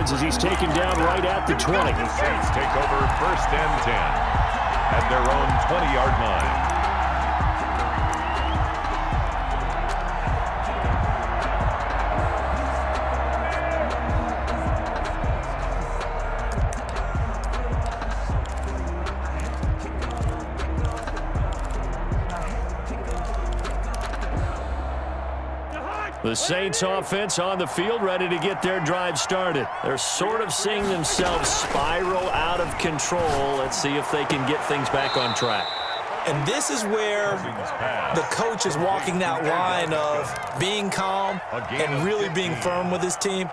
yards as he's taken down right at the 20. The Saints take over 1st and 10 at their own 20-yard line. The Saints offense on the field, ready to get their drive started. They're sort of seeing themselves spiral out of control. Let's see if they can get things back on track. And this is where the coach is walking that line of being calm and really being firm with his team.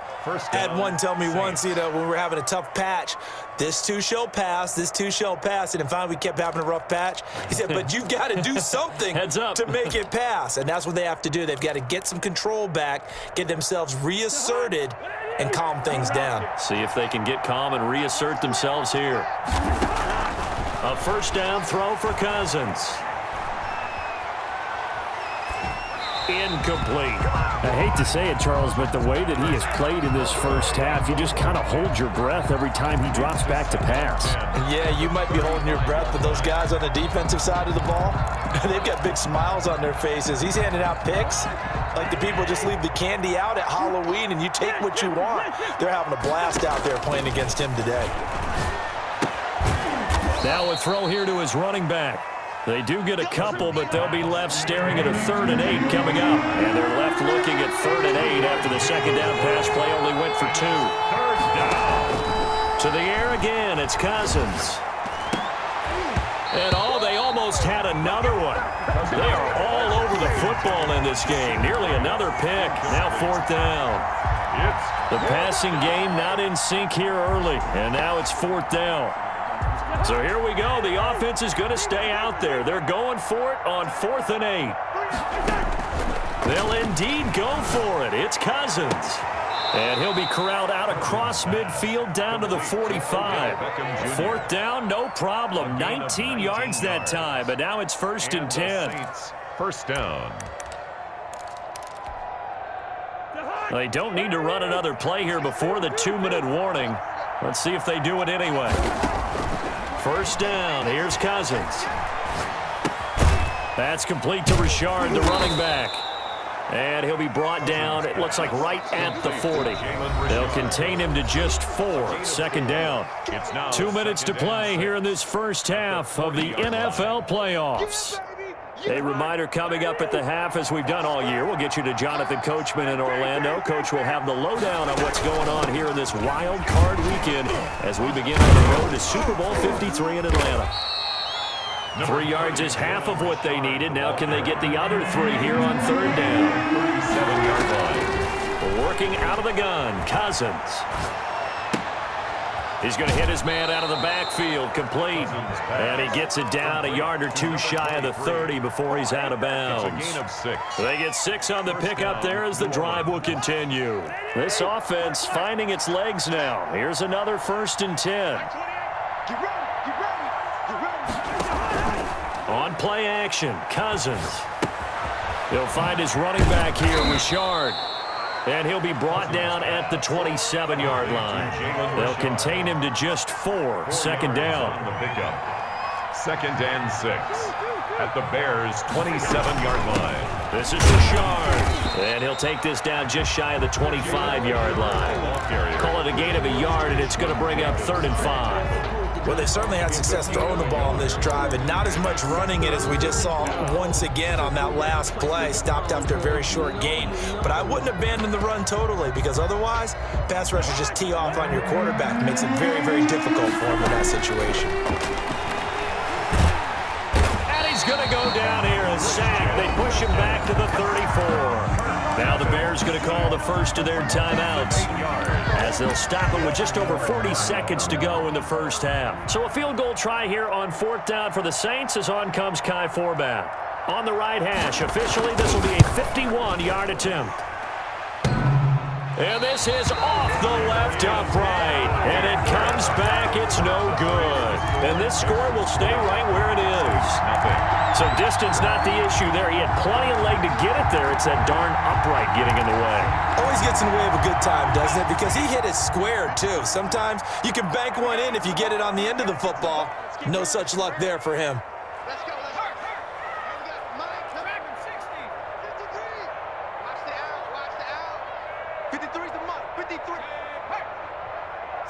Had one tell me once, when we were having a tough patch, this too shall pass, this too shall pass. And finally we kept having a rough patch. He said, but you've got to do something to make it pass. And that's what they have to do. They've got to get some control back, get themselves reasserted, and calm things down. See if they can get calm and reassert themselves here. A first down throw for Cousins. Incomplete. I hate to say it, Charles, but the way that he has played in this first half, you just kind of hold your breath every time he drops back to pass. Yeah, you might be holding your breath, but those guys on the defensive side of the ball, they've got big smiles on their faces. He's handing out picks like the people just leave the candy out at Halloween and you take what you want. They're having a blast out there playing against him today. Now a throw here to his running back. They do get a couple, but they'll be left staring at a 3rd and 8 coming up. And they're left looking at 3rd and 8 after the second down pass play only went for 2. 3rd down. To the air again, it's Cousins. And they almost had another one. They are all over the football in this game. Nearly another pick. Now 4th down. The passing game not in sync here early. And now it's 4th down. So here we go. The offense is going to stay out there. They're going for it on 4th and 8. They'll indeed go for it. It's Cousins. And he'll be corralled out across midfield down to the 45. 4th down, no problem. 19 yards that time, but now it's 1st and 10. First down. They don't need to run another play here before the 2-minute warning. Let's see if they do it anyway. First down, here's Cousins. That's complete to Richard, the running back. And he'll be brought down, it looks like right at the 40. They'll contain him to just 4. 2nd down. 2 minutes to play here in this first half of the NFL playoffs. A reminder coming up at the half, as we've done all year. We'll get you to Jonathan Coachman in Orlando. Coach will have the lowdown on what's going on here in this wild card weekend as we begin on the road to Super Bowl 53 in Atlanta. 3 yards is half of what they needed. Now can they get the other 3 here on 3rd down? 37-yard line. Working out of the gun, Cousins. He's going to hit his man out of the backfield, complete. And he gets it down a yard or 2 shy of the 30 before he's out of bounds. They get 6 on the pickup there as the drive will continue. This offense finding its legs now. Here's another 1st and 10. On play action, Cousins. He'll find his running back here, Richard. And he'll be brought down at the 27-yard line. They'll contain him to just 4. 2nd down. 2nd and 6 at the Bears' 27-yard line. This is Richard. And he'll take this down just shy of the 25-yard line. Call it a gain of a yard, and it's going to bring up 3rd and 5. Well, they certainly had success throwing the ball on this drive and not as much running it as we just saw once again on that last play. Stopped after a very short gain. But I wouldn't abandon the run totally, because otherwise, pass rushers just tee off on your quarterback. It makes it very, very difficult for him in that situation. And he's going to go down here and sack. They push him back to the 34. Now the Bears going to call the first of their timeouts as they'll stop it with just over 40 seconds to go in the first half. So a field goal try here on 4th down for the Saints as on comes Kai Forbath. On the right hash, officially this will be a 51-yard attempt. And this is off the left upright. And it comes back. It's no good. and this score will stay right where it is. So distance not the issue there. He had plenty of leg to get it there. It's that darn upright getting in the way. Always gets in the way of a good time, doesn't it? Because he hit it square, too. Sometimes you can bank one in if you get it on the end of the football. No such luck there for him. Let's go. Mike, back in 60. 53. Watch the out. Watch the out. 53 is the mark. 53. Hey.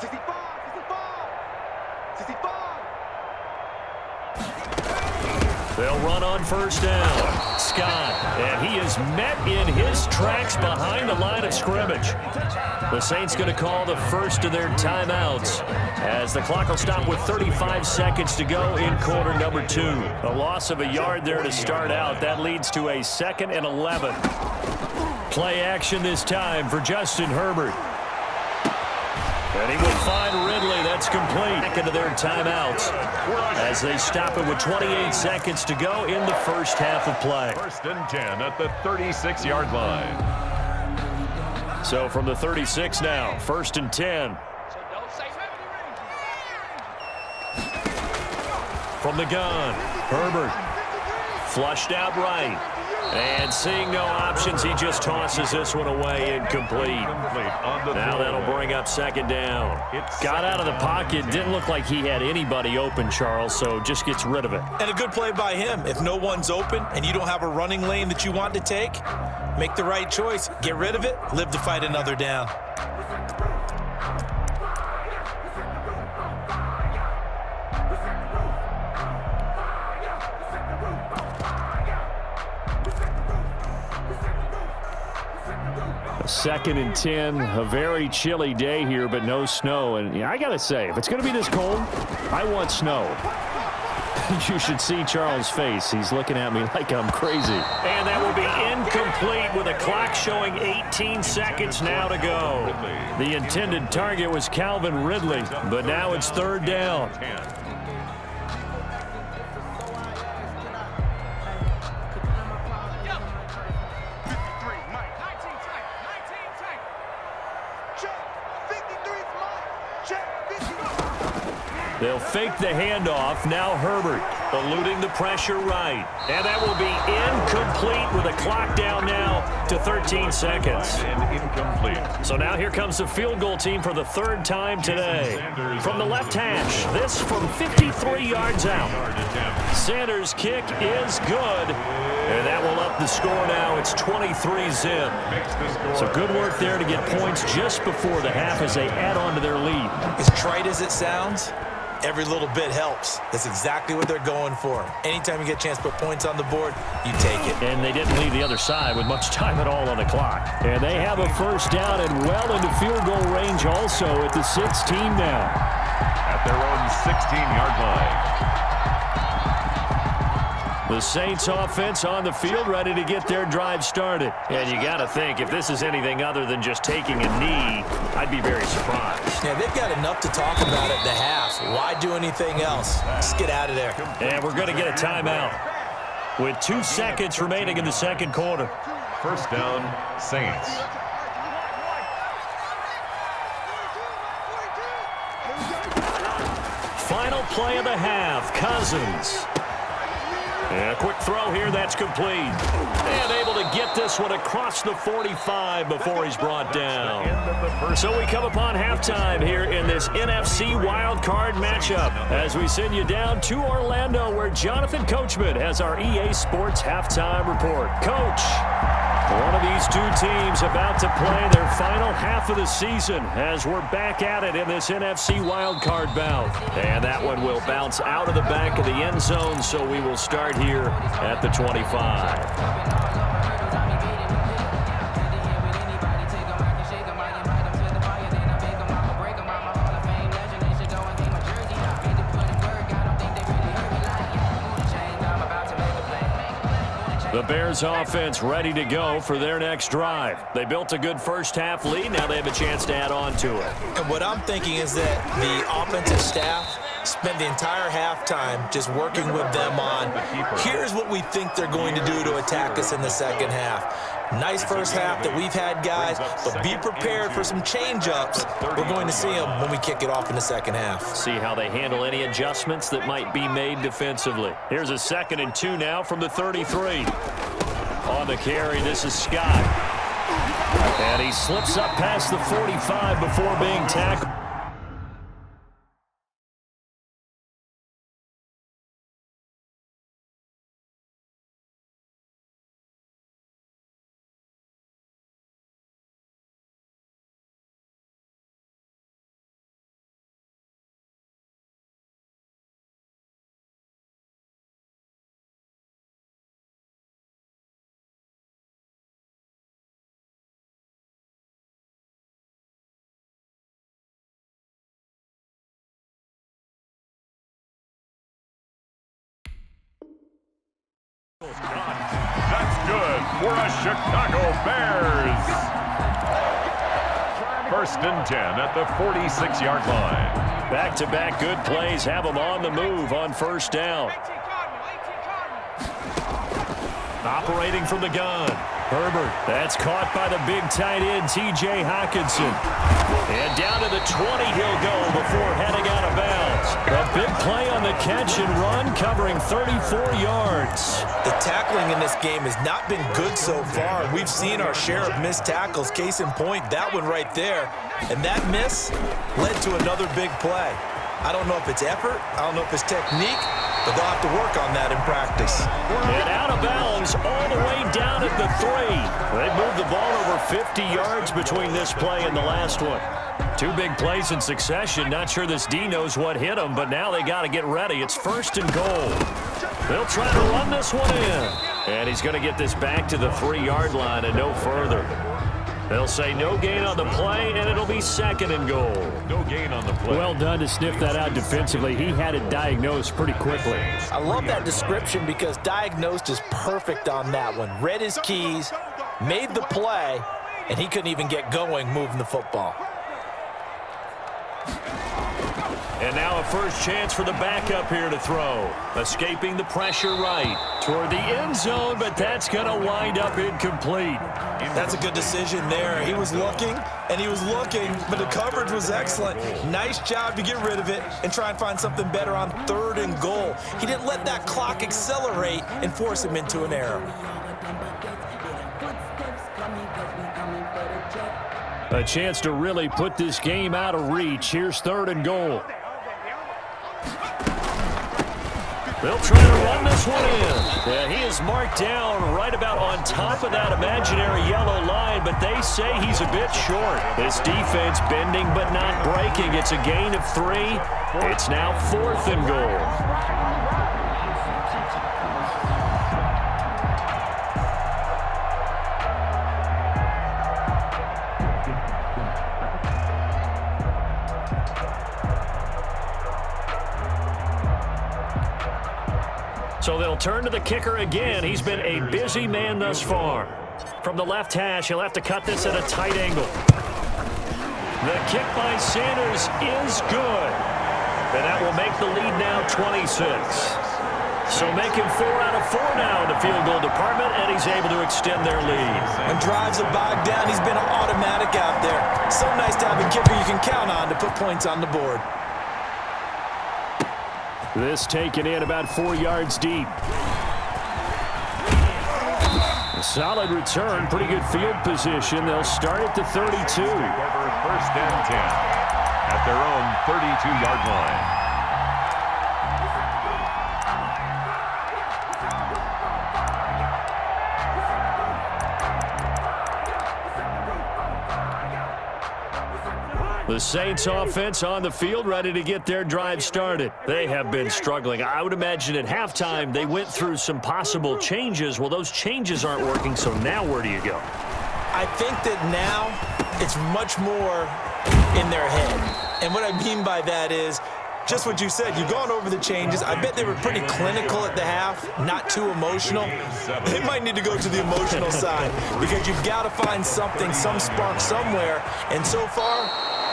65. 65. 65. They'll run on first down. Scott, and he is met in his tracks behind the line of scrimmage. The Saints going to call the first of their timeouts as the clock will stop with 35 seconds to go in quarter number 2. A loss of a yard there to start out. That leads to a 2nd and 11. Play action this time for Justin Herbert. And he will find Ridley. That's complete. Back into their timeouts as they stop it with 28 seconds to go in the first half of play. 1st and 10 at the 36-yard line. So from the 36 now, 1st and 10. From the gun, Herbert flushed out right. And seeing no options, he just tosses this one away incomplete. Now that'll bring up 2nd down. Got out of the pocket. Didn't look like he had anybody open, Charles, so just gets rid of it. And a good play by him. If no one's open and you don't have a running lane that you want to take, make the right choice. Get rid of it. Live to fight another down. A 2nd and 10, a very chilly day here, but no snow. And yeah, I got to say, if it's going to be this cold, I want snow. You should see Charles' face. He's looking at me like I'm crazy. And that will be incomplete with a clock showing 18 seconds now to go. The intended target was Calvin Ridley, but now it's 3rd down. They'll fake the handoff. Now Herbert eluding the pressure right. And that will be incomplete with a clock down now to 13 seconds. And incomplete. So now here comes the field goal team for the 3rd time today. From the left hash, this from 53 yards out. Sanders' kick is good. And that will up the score now. It's 23-zip. So good work there to get points just before the half as they add on to their lead. As trite as it sounds, every little bit helps. That's exactly what they're going for. Anytime you get a chance to put points on the board, you take it. And they didn't leave the other side with much time at all on the clock. And they have a first down and well into field goal range also at the 16 now. At their own 16-yard line. The Saints offense on the field ready to get their drive started. And you got to think, if this is anything other than just taking a knee, I'd be very surprised. Yeah, they've got enough to talk about at the half. Why do anything else? Just get out of there. And we're going to get a timeout with 2 seconds remaining in the 2nd quarter. 1st down, Saints. Final play of the half, Cousins. And a quick throw here, that's complete. And able to get this one across the 45 before he's brought down. So we come upon halftime here in this NFC wildcard matchup as we send you down to Orlando where Jonathan Coachman has our EA Sports halftime report. Coach, one of these two teams about to play their final half of the season as we're back at it in this NFC wildcard bout. And that one will bounce out of the back of the end zone, so we will start here at the 25. The Bears offense ready to go for their next drive. They built a good first half lead. Now they have a chance to add on to it. And what I'm thinking is that the offensive staff spent the entire halftime just working with them on, here's what we think they're going to do to attack us in the second half. Nice first half that we've had, guys, but be prepared for some change-ups. We're going to see them when we kick it off in the second half. See how they handle any adjustments that might be made defensively. Here's a 2nd and 2 now from the 33. On the carry, this is Scott. And he slips up past the 45 before being tackled. That's good for a Chicago Bears. 1st and 10 at the 46-yard line. Back-to-back good plays have them on the move on 1st down. Operating from the gun. Herbert, that's caught by the big tight end, T.J. Hockenson. And down to the 20 he'll go before heading out of bounds. A big play on the catch and run, covering 34 yards. The tackling in this game has not been good so far. We've seen our share of missed tackles. Case in point, that one right there. And that miss led to another big play. I don't know if it's effort, I don't know if it's technique, but they'll have to work on that in practice. And out of bounds all the way down at the 3. They moved the ball over 50 yards between this play and the last one. 2 big plays in succession. Not sure this D knows what hit him, but now they got to get ready. It's 1st and goal. They'll try to run this one in. And he's going to get this back to the 3-yard line and no further. They'll say no gain on the play, and it'll be 2nd and goal. No gain on the play. Well done to sniff that out defensively. He had it diagnosed pretty quickly. I love that description because diagnosed is perfect on that one. Read his keys, made the play, and he couldn't even get going moving the football. And now a first chance for the backup here to throw. Escaping the pressure right toward the end zone, but that's going to wind up incomplete. That's a good decision there. He was looking, and he was looking, but the coverage was excellent. Nice job to get rid of it and try and find something better on 3rd and goal. He didn't let that clock accelerate and force him into an error. A chance to really put this game out of reach. Here's 3rd and goal. They'll try to run this one in. Yeah, he is marked down right about on top of that imaginary yellow line, but they say he's a bit short. This defense bending but not breaking. It's a gain of 3. It's now 4th and goal. So they'll turn to the kicker again. He's been a busy man thus far. From the left hash, he'll have to cut this at a tight angle. The kick by Sanders is good. And that will make the lead now 26. So making 4 out of 4 now in the field goal department, and he's able to extend their lead. When drives are bogged down, he's been an automatic out there. So nice to have a kicker you can count on to put points on the board. This taken in about 4 yards deep. A solid return, pretty good field position. They'll start at the 32. Over 1st and 10 at their own 32-yard line. The Saints offense on the field, ready to get their drive started. They have been struggling. I would imagine at halftime they went through some possible changes. Well, those changes aren't working, so now where do you go? I think that now it's much more in their head. And what I mean by that is just what you said. You've gone over the changes. I bet they were pretty clinical at the half, not too emotional. They might need to go to the emotional side because you've got to find something, some spark somewhere. And so far,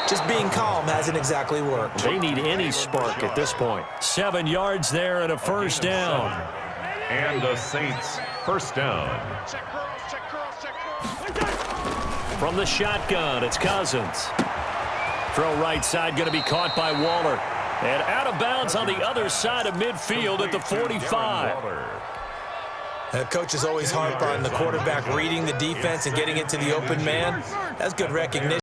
just being calm hasn't exactly worked. They need any spark at this point. 7 yards there and a first down. And the Saints first down. From the shotgun, it's Cousins. Throw right side going to be caught by Waller. And out of bounds on the other side of midfield at the 45. The coach is always harp on the quarterback reading the defense and getting it to the open man. That's good recognition.